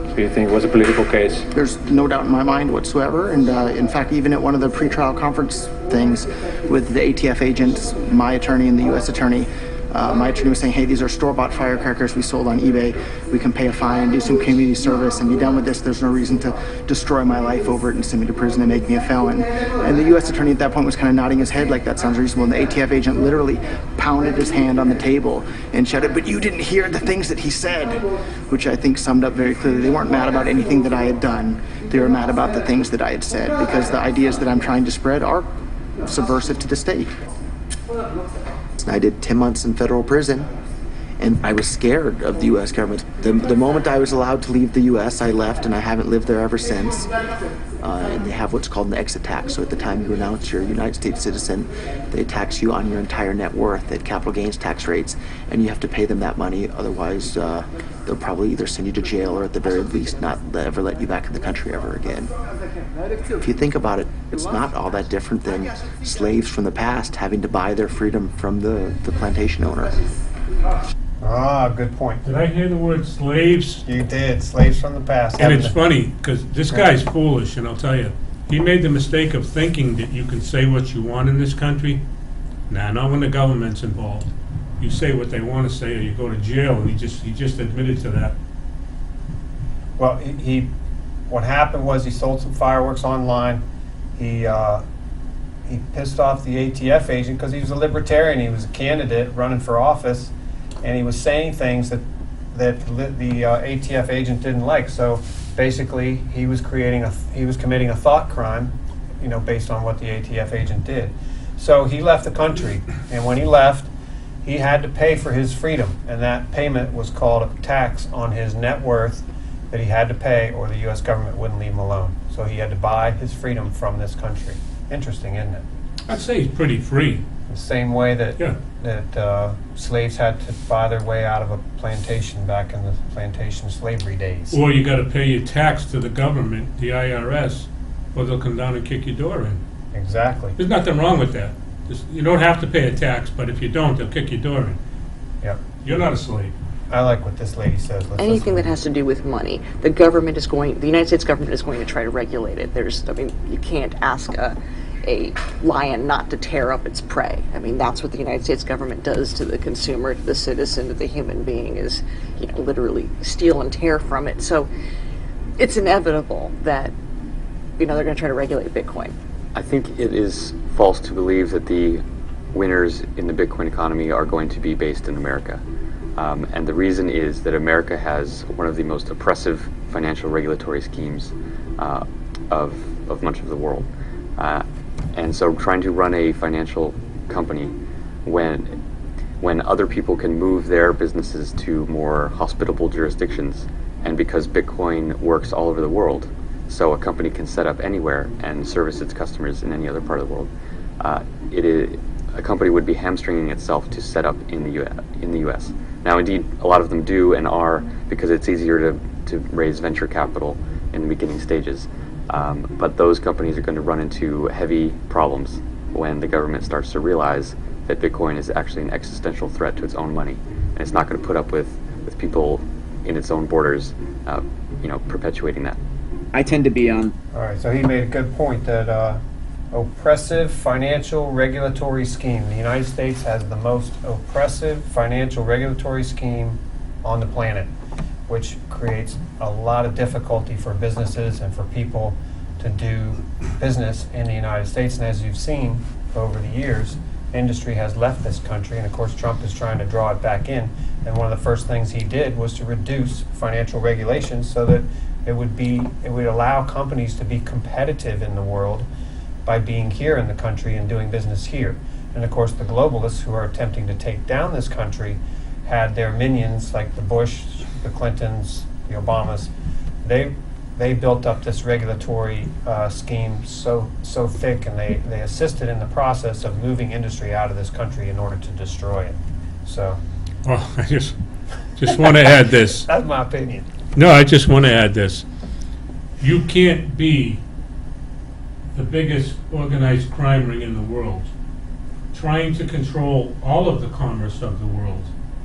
So you think it was a political case? There's no doubt in my mind whatsoever, and in fact, even at one of the pretrial conference things with the ATF agents, my attorney and the U.S. attorney, my attorney was saying, hey, these are store-bought firecrackers we sold on eBay. We can pay a fine, do some community service, and be done with this. There's no reason to destroy my life over it and send me to prison and make me a felon. And the U.S. attorney at that point was kind of nodding his head like that sounds reasonable. And the ATF agent literally pounded his hand on the table and shouted, but you didn't hear the things that he said, which I think summed up very clearly. They weren't mad about anything that I had done. They were mad about the things that I had said, because the ideas that I'm trying to spread are subversive to the state. I did 10 months in federal prison, and I was scared of the U.S. government. The moment I was allowed to leave the U.S., I left, and I haven't lived there ever since. And they have what's called an exit tax. So at the time you announce you're a United States citizen, they tax you on your entire net worth at capital gains tax rates, and you have to pay them that money. Otherwise, they'll probably either send you to jail or at the very least not ever let you back in the country ever again. If you think about it, it's not all that different than slaves from the past having to buy their freedom from the plantation owner. Ah, good point. Did I hear the word slaves? You did. Slaves from the past. And it's funny, because this guy's foolish, and I'll tell you. He made the mistake of thinking that you can say what you want in this country. Nah, not when the government's involved. You say what they want to say, or you go to jail, and he just admitted to that. Well, what happened was he sold some fireworks online. He pissed off the ATF agent because he was a libertarian. He was a candidate running for office, and he was saying things that the ATF agent didn't like. So basically, he was committing a thought crime, based on what the ATF agent did. So he left the country, and when he left, he had to pay for his freedom, and that payment was called a tax on his net worth that he had to pay, or the U.S. government wouldn't leave him alone. So he had to buy his freedom from this country. Interesting, isn't it? I'd say he's pretty free. The same way that slaves had to buy their way out of a plantation back in the plantation slavery days. Or you got to pay your tax to the government, the IRS, or they'll come down and kick your door in. Exactly. There's nothing wrong with that. You don't have to pay a tax, but if you don't, they'll kick your door in. Yep. You're not a slave. I like what this lady says. Anything that has to do with money, the United States government is going to try to regulate it. You can't ask a lion not to tear up its prey. I mean, that's what the United States government does to the consumer, to the citizen, to the human being, is, you know, literally steal and tear from it. So it's inevitable that, you know, they're going to try to regulate Bitcoin. I think it is false to believe that the winners in the Bitcoin economy are going to be based in America. And the reason is that America has one of the most oppressive financial regulatory schemes of much of the world. And so trying to run a financial company when other people can move their businesses to more hospitable jurisdictions, and because Bitcoin works all over the world, so a company can set up anywhere and service its customers in any other part of the world, a company would be hamstringing itself to set up in the U.S. Now, indeed, a lot of them do and are, because it's easier to raise venture capital in the beginning stages. But those companies are going to run into heavy problems when the government starts to realize that Bitcoin is actually an existential threat to its own money, and it's not going to put up with people in its own borders, perpetuating that. I tend to be on. All right, so he made a good point that oppressive financial regulatory scheme. The United States has the most oppressive financial regulatory scheme on the planet, which creates a lot of difficulty for businesses and for people to do business in the United States. And as you've seen over the years, industry has left this country, and of course Trump is trying to draw it back in. And one of the first things he did was to reduce financial regulations so that it would allow companies to be competitive in the world by being here in the country and doing business here. And of course the globalists who are attempting to take down this country had their minions like the Bush, the Clintons, the Obamas. They built up this regulatory scheme so thick, and they assisted in the process of moving industry out of this country in order to destroy it. So. Oh, I just want to add this. That's my opinion. No, I just want to add this. You can't be the biggest organized crime ring in the world trying to control all of the commerce of the world,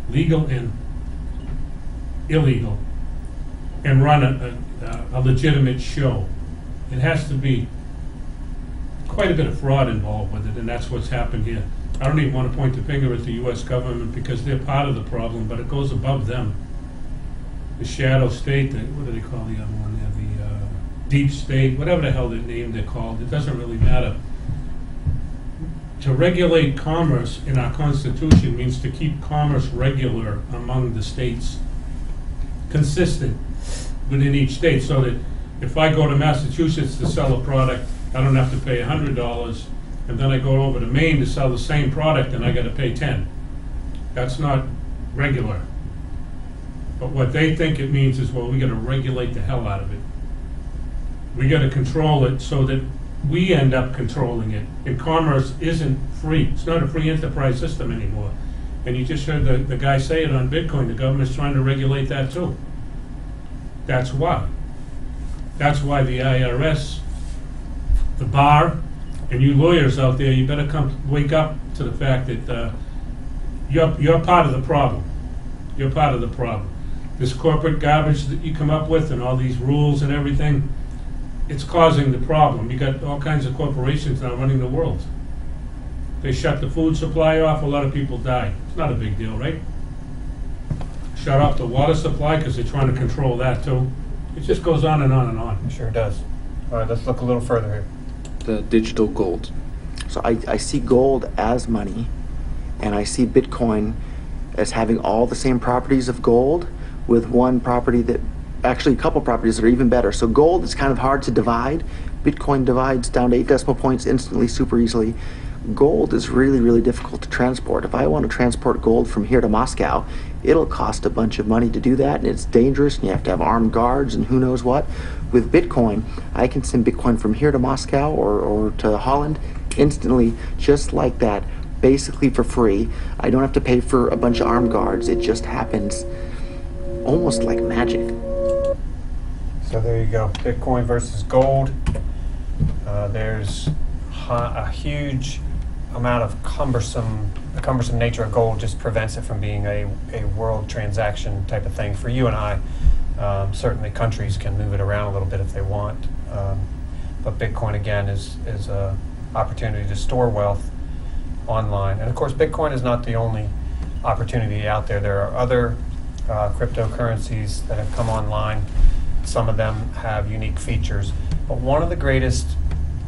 legal and illegal, and run a legitimate show. It has to be quite a bit of fraud involved with it, and that's what's happened here. I don't even want to point the finger at the U.S. government because they're part of the problem, but it goes above them. The shadow state, what do they call the other one there? The deep state, whatever the hell they're called, it doesn't really matter. To regulate commerce in our Constitution means to keep commerce regular among the states, consistent within each state, so that if I go to Massachusetts to sell a product, I don't have to pay $100, and then I go over to Maine to sell the same product and I got to pay $10. That's not regular. But what they think it means is, well, we got to regulate the hell out of it. We got to control it so that we end up controlling it. And commerce isn't free. It's not a free enterprise system anymore. And you just heard the guy say it on Bitcoin. The government's trying to regulate that too. That's why. That's why the IRS, the bar, and you lawyers out there, you better wake up to the fact that you're part of the problem. You're part of the problem. This corporate garbage that you come up with and all these rules and everything, it's causing the problem. You got all kinds of corporations now running the world. They shut the food supply off, a lot of people die. It's not a big deal, right? Shut off the water supply because they're trying to control that too. It just goes on and on and on. It sure does. All right, let's look a little further here. The digital gold. So I see gold as money, and I see Bitcoin as having all the same properties of gold, with one property that, actually a couple properties that are even better. So gold is kind of hard to divide. Bitcoin divides down to 8 decimal points instantly, super easily. Gold is really, really difficult to transport. If I want to transport gold from here to Moscow, it'll cost a bunch of money to do that, and it's dangerous, and you have to have armed guards and who knows what. With Bitcoin, I can send Bitcoin from here to Moscow or to Holland instantly, just like that, basically for free. I don't have to pay for a bunch of armed guards. It just happens almost like magic. So there you go, Bitcoin versus gold. There's a huge amount of the cumbersome nature of gold just prevents it from being a world transaction type of thing for you and I. Certainly countries can move it around a little bit if they want. But Bitcoin, again, is opportunity to store wealth online. And of course, Bitcoin is not the only opportunity out there. There are other cryptocurrencies that have come online. Some of them have unique features. But one of the greatest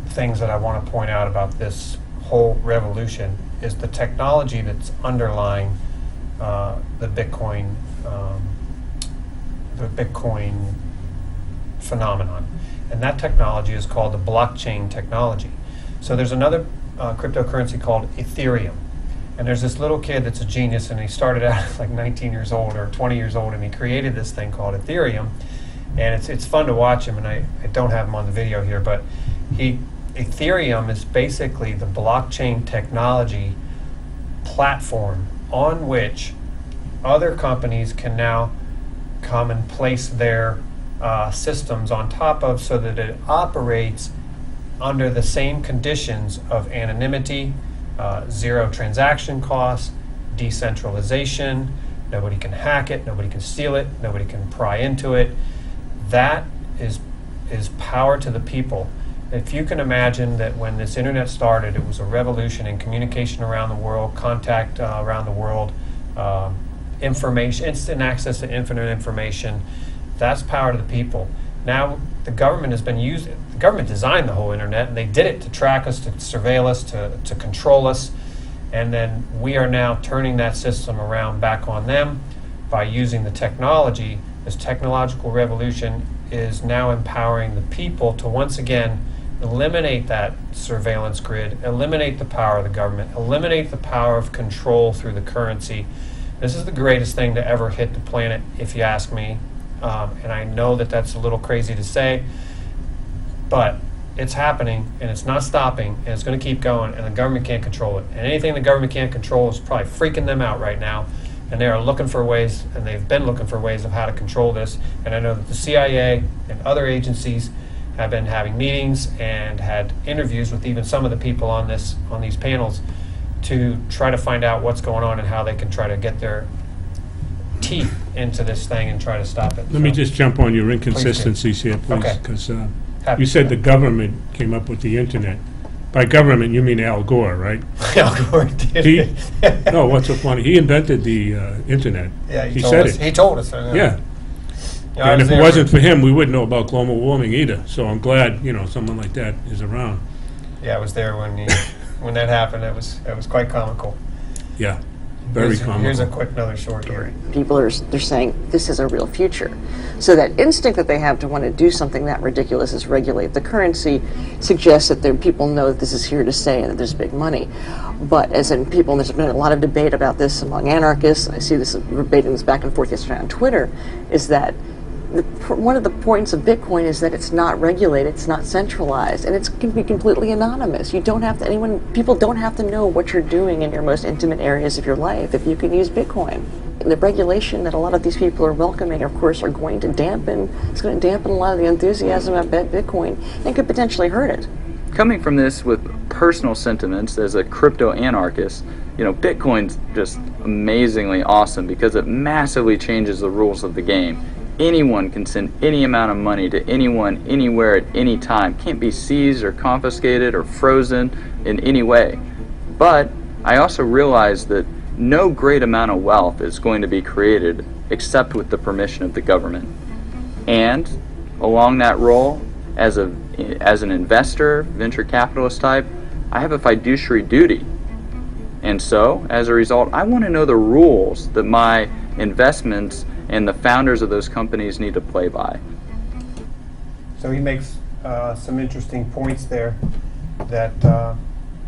things that I want to point out about this whole revolution is the technology that's underlying the Bitcoin phenomenon. And that technology is called the blockchain technology. So there's another cryptocurrency called Ethereum. And there's this little kid that's a genius, and he started out like 19 years old or 20 years old, and he created this thing called Ethereum. And it's fun to watch him, and I don't have him on the video here, but Ethereum is basically the blockchain technology platform on which other companies can now come and place their systems on top of, so that it operates under the same conditions of anonymity, zero transaction costs, decentralization. Nobody can hack it, nobody can steal it, nobody can pry into it. That is power to the people. If you can imagine that when this internet started, it was a revolution in communication around the world, contact around the world, information, instant access to infinite information. That's power to the people. Now the government has been using, the government designed the whole internet, and they did it to track us, to surveil us, to control us. And then we are now turning that system around back on them by using the technology. This technological revolution is now empowering the people to once again eliminate that surveillance grid, eliminate the power of the government, eliminate the power of control through the currency. This is the greatest thing to ever hit the planet, if you ask me. And I know that that's a little crazy to say, but it's happening, and it's not stopping, and it's going to keep going, and the government can't control it. And anything the government can't control is probably freaking them out right now. And they are looking for ways, and they've been looking for ways of how to control this. And I know that the CIA and other agencies have been having meetings and had interviews with even some of the people on these panels to try to find out what's going on and how they can try to get their teeth into this thing and try to stop it. Let me just jump on your inconsistencies here, please, Okay. because Happy you to said do the government came up with the internet. By government, you mean Al Gore, right? Al Gore did He, it. no, what's so funny? He invented the internet. Yeah, he told said us. it. He told us. Yeah. You know, I And was if it there wasn't for him, we wouldn't know about global warming either. So I'm glad, someone like that is around. Yeah, I was there when that happened. It was quite comical. Yeah, very comical. Here's a quick another short story. People they're saying this is a real future. So that instinct that they have to want to do something that ridiculous as regulate the currency suggests that people know that this is here to stay and that there's big money. But as in people, and there's been a lot of debate about this among anarchists, I see this debating this back and forth yesterday on Twitter, is that one of the points of Bitcoin is that it's not regulated, it's not centralized, and it can be completely anonymous. You don't have to, people don't have to know what you're doing in your most intimate areas of your life if you can use Bitcoin. And the regulation that a lot of these people are welcoming, of course, are going to dampen a lot of the enthusiasm about Bitcoin and could potentially hurt it. Coming from this with personal sentiments as a crypto anarchist, Bitcoin's just amazingly awesome because it massively changes the rules of the game. Anyone can send any amount of money to anyone, anywhere, at any time. Can't be seized or confiscated or frozen in any way. But I also realize that no great amount of wealth is going to be created except with the permission of the government. And along that role, as an investor, venture capitalist type, I have a fiduciary duty. And so, as a result, I want to know the rules that my investments and the founders of those companies need to play by. So he makes some interesting points there, that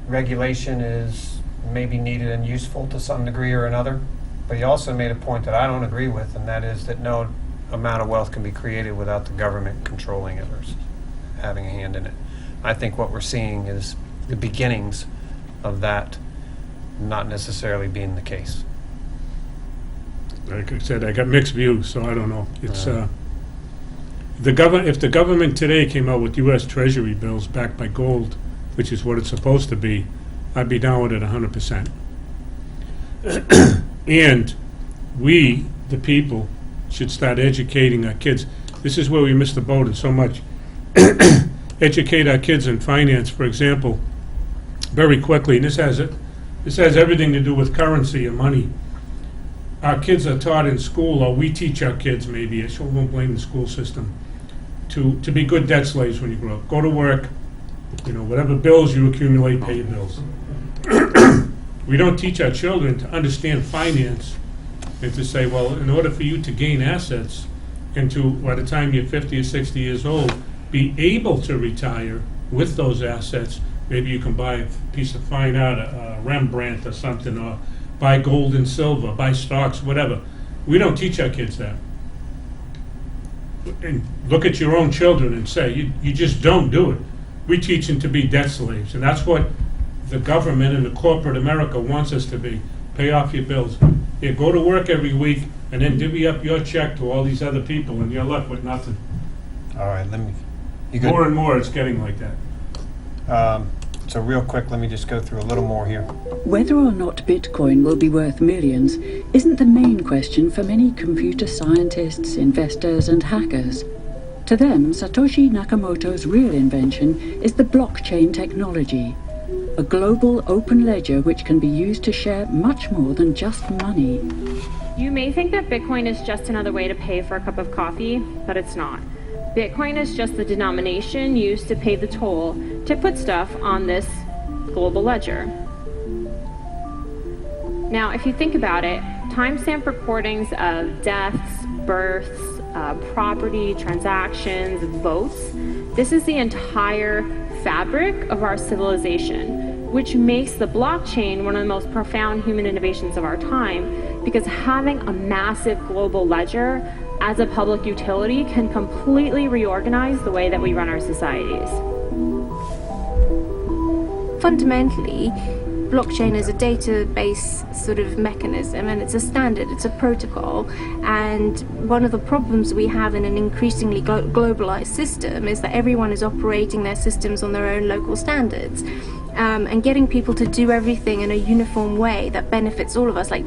regulation is maybe needed and useful to some degree or another. But he also made a point that I don't agree with, and that is that no amount of wealth can be created without the government controlling it or having a hand in it. I think what we're seeing is the beginnings of that not necessarily being the case. Like I said, I got mixed views, so I don't know. It's if the government today came out with U.S. Treasury bills backed by gold, which is what it's supposed to be, I'd be down with it 100%. And we, the people, should start educating our kids. This is where we miss the boat in so much. Educate our kids in finance. For example, very quickly, and this has everything to do with currency and money. Our kids are taught in school, or we teach our kids maybe, I sure won't blame the school system, to be good debt slaves when you grow up. Go to work, whatever bills you accumulate, pay your bills. We don't teach our children to understand finance and to say, well, in order for you to gain assets and to, by the time you're 50 or 60 years old, be able to retire with those assets, maybe you can buy a piece of fine art, a Rembrandt or something, or buy gold and silver, buy stocks, whatever. We don't teach our kids that. And look at your own children and say, you just don't do it. We teach them to be debt slaves, and that's what the government and the corporate America wants us to be. Pay off your bills. Yeah, go to work every week and then divvy up your check to all these other people, and you're left with nothing. All right, More and more it's getting like that. So real quick, let me just go through a little more here. Whether or not Bitcoin will be worth millions isn't the main question for many computer scientists, investors, and hackers. To them, Satoshi Nakamoto's real invention is the blockchain technology, a global open ledger which can be used to share much more than just money. You may think that Bitcoin is just another way to pay for a cup of coffee, but it's not. Bitcoin is just the denomination used to pay the toll to put stuff on this global ledger. Now, if you think about it, timestamp recordings of deaths, births, property, transactions, votes, this is the entire fabric of our civilization, which makes the blockchain one of the most profound human innovations of our time, because having a massive global ledger as a public utility can completely reorganize the way that we run our societies. Fundamentally, blockchain is a database sort of mechanism, and it's a standard, it's a protocol, and one of the problems we have in an increasingly globalized system is that everyone is operating their systems on their own local standards, and getting people to do everything in a uniform way that benefits all of us, like,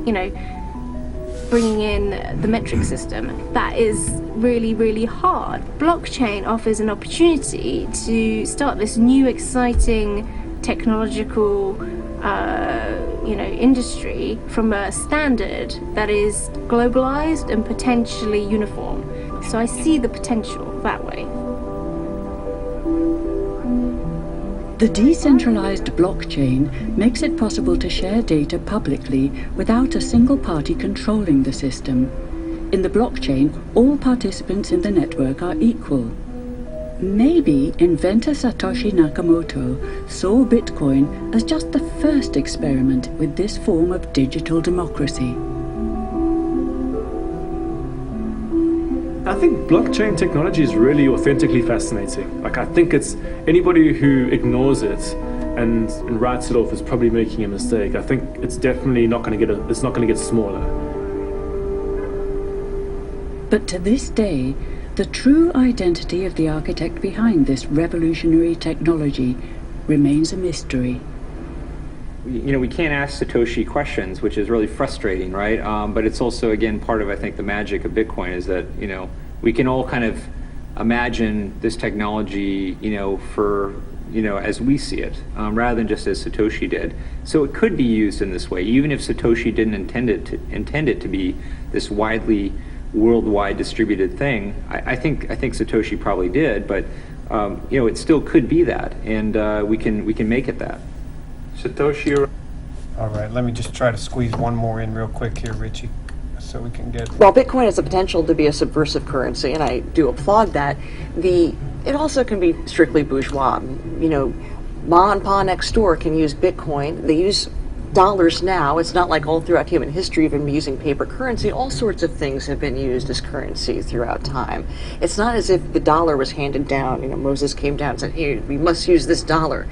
bringing in the metric system, that is really, really hard. Blockchain offers an opportunity to start this new exciting technological industry from a standard that is globalized and potentially uniform. So I see the potential that way. The decentralized blockchain makes it possible to share data publicly without a single party controlling the system. In the blockchain, all participants in the network are equal. Maybe inventor Satoshi Nakamoto saw Bitcoin as just the first experiment with this form of digital democracy. I think blockchain technology is really authentically fascinating. I think it's anybody who ignores it and writes it off is probably making a mistake. I think it's definitely not going to get smaller. But to this day, the true identity of the architect behind this revolutionary technology remains a mystery. We can't ask Satoshi questions, which is really frustrating, right? But it's also, again, part of, I think, the magic of Bitcoin is that, we can all kind of imagine this technology, for, as we see it, rather than just as Satoshi did. So it could be used in this way, even if Satoshi didn't intend it to be this widely, worldwide distributed thing. I think Satoshi probably did, but it still could be that, and we can make it that. Satoshi. All right, let me just try to squeeze one more in real quick here, Richie, so we can get... While Bitcoin has the potential to be a subversive currency, and I do applaud that, it also can be strictly bourgeois. Ma and Pa next door can use Bitcoin. They use dollars now. It's not like all throughout human history we've been using paper currency. All sorts of things have been used as currency throughout time. It's not as if the dollar was handed down. Moses came down and said, "Here, we must use this dollar."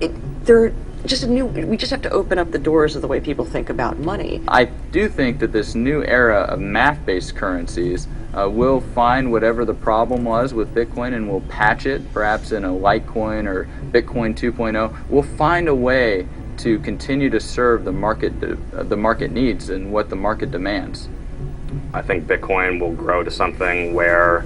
We just have to open up the doors of the way people think about money. I do think that this new era of math-based currencies will find whatever the problem was with Bitcoin and will patch it, perhaps in a Litecoin or Bitcoin 2.0. We'll find a way to continue to serve the market needs and what the market demands. I think Bitcoin will grow to something where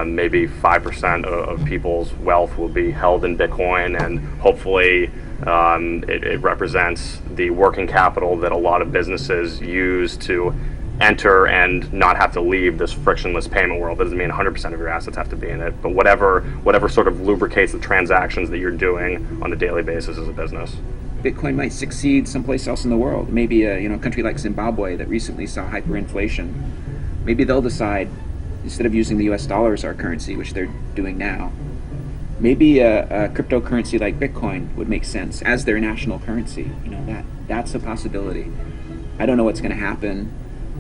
maybe 5% of people's wealth will be held in Bitcoin, and hopefully It represents the working capital that a lot of businesses use to enter and not have to leave this frictionless payment world. That doesn't mean 100% of your assets have to be in it, but whatever sort of lubricates the transactions that you're doing on a daily basis as a business. Bitcoin might succeed someplace else in the world. Maybe a country like Zimbabwe that recently saw hyperinflation. Maybe they'll decide, instead of using the US dollar as our currency, which they're doing now, maybe a cryptocurrency like Bitcoin would make sense as their national currency. That's a possibility. I don't know what's going to happen.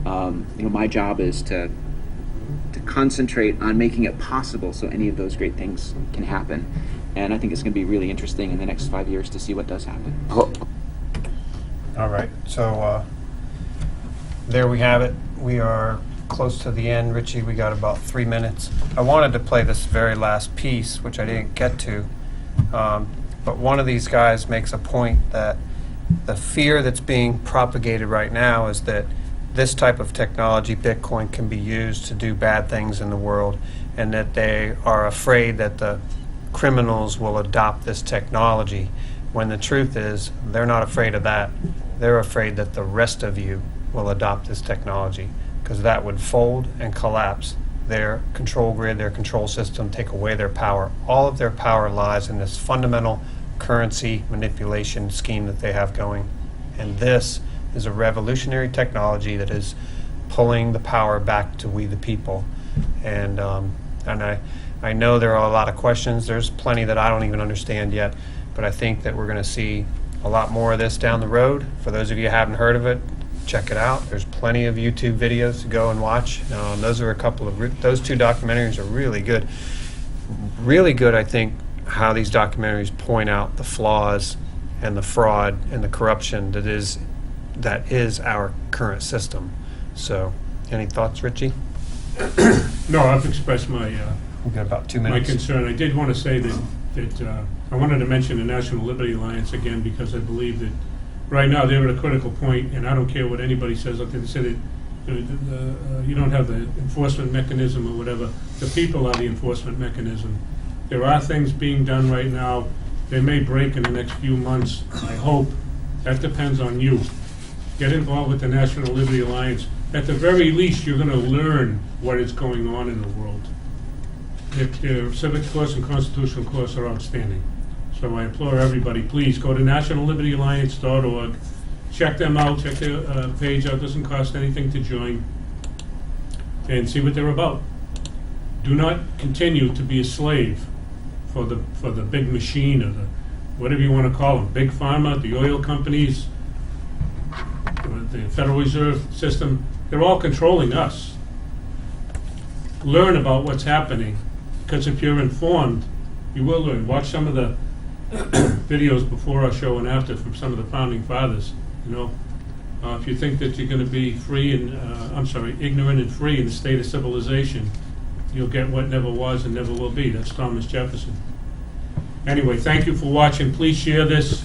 My job is to concentrate on making it possible so any of those great things can happen. And I think it's going to be really interesting in the next 5 years to see what does happen. All right, so there we have it. We are close to the end. Richie, we got about 3 minutes. I wanted to play this very last piece, which I didn't get to, but one of these guys makes a point that the fear that's being propagated right now is that this type of technology, Bitcoin, can be used to do bad things in the world, and that they are afraid that the criminals will adopt this technology, when the truth is they're not afraid of that. They're afraid that the rest of you will adopt this technology, because that would fold and collapse their control grid, their control system, take away their power. All of their power lies in this fundamental currency manipulation scheme that they have going. And this is a revolutionary technology that is pulling the power back to we the people. And I know there are a lot of questions. There's plenty that I don't even understand yet, but I think that we're going to see a lot more of this down the road. For those of you who haven't heard of it, check it out. There's plenty of YouTube videos to go and watch. Those are a couple of those two documentaries are really good. Really good, I think, how these documentaries point out the flaws and the fraud and the corruption that is our current system. So, any thoughts, Richie? No, I've expressed my We've got about 2 my minutes. concern. I did want to say that I wanted to mention the National Liberty Alliance again, because I believe that right now they're at a critical point, and I don't care what anybody says. Like they said, you don't have the enforcement mechanism or whatever. The people are the enforcement mechanism. There are things being done right now. They may break in the next few months, I hope. That depends on you. Get involved with the National Liberty Alliance. At the very least, you're going to learn what is going on in the world. Their civics course and constitutional course are outstanding. So I implore everybody, please go to nationallibertyalliance.org. Check them out. Check their page out. It doesn't cost anything to join. And see what they're about. Do not continue to be a slave for the big machine, or the whatever you want to call them, big pharma, the oil companies, the Federal Reserve System. They're all controlling us. Learn about what's happening, because if you're informed, you will learn. Watch some of the videos before our show and after from some of the founding fathers. If you think that you're going to be free and ignorant and free in the state of civilization, you'll get what never was and never will be. That's Thomas Jefferson. Anyway, thank you for watching. Please share this,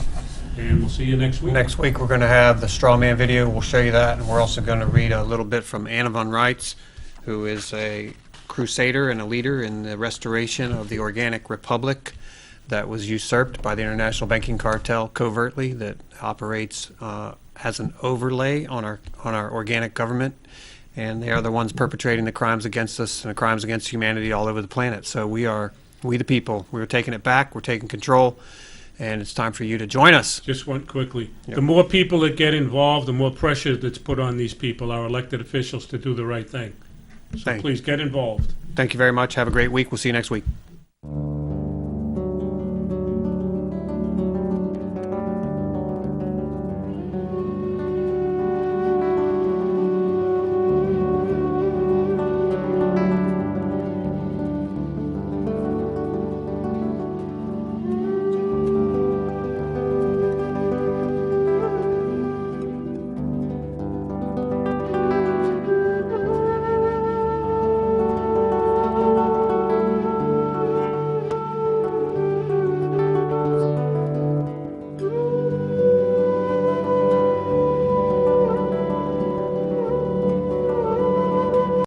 and we'll see you next week. Next week we're going to have the straw man video. We'll show you that, and we're also going to read a little bit from Anna von Reitz, who is a crusader and a leader in the restoration of the organic republic that was usurped by the international banking cartel covertly, that operates has an overlay on our organic government, and they are the ones perpetrating the crimes against us and the crimes against humanity all over the planet. So we the people, we're taking it back, we're taking control, and it's time for you to join us. Just one quickly. Yep. The more people that get involved, the more pressure that's put on these people, our elected officials, to do the right thing. So please get involved. Thank you very much. Have a great week. We'll see you next week.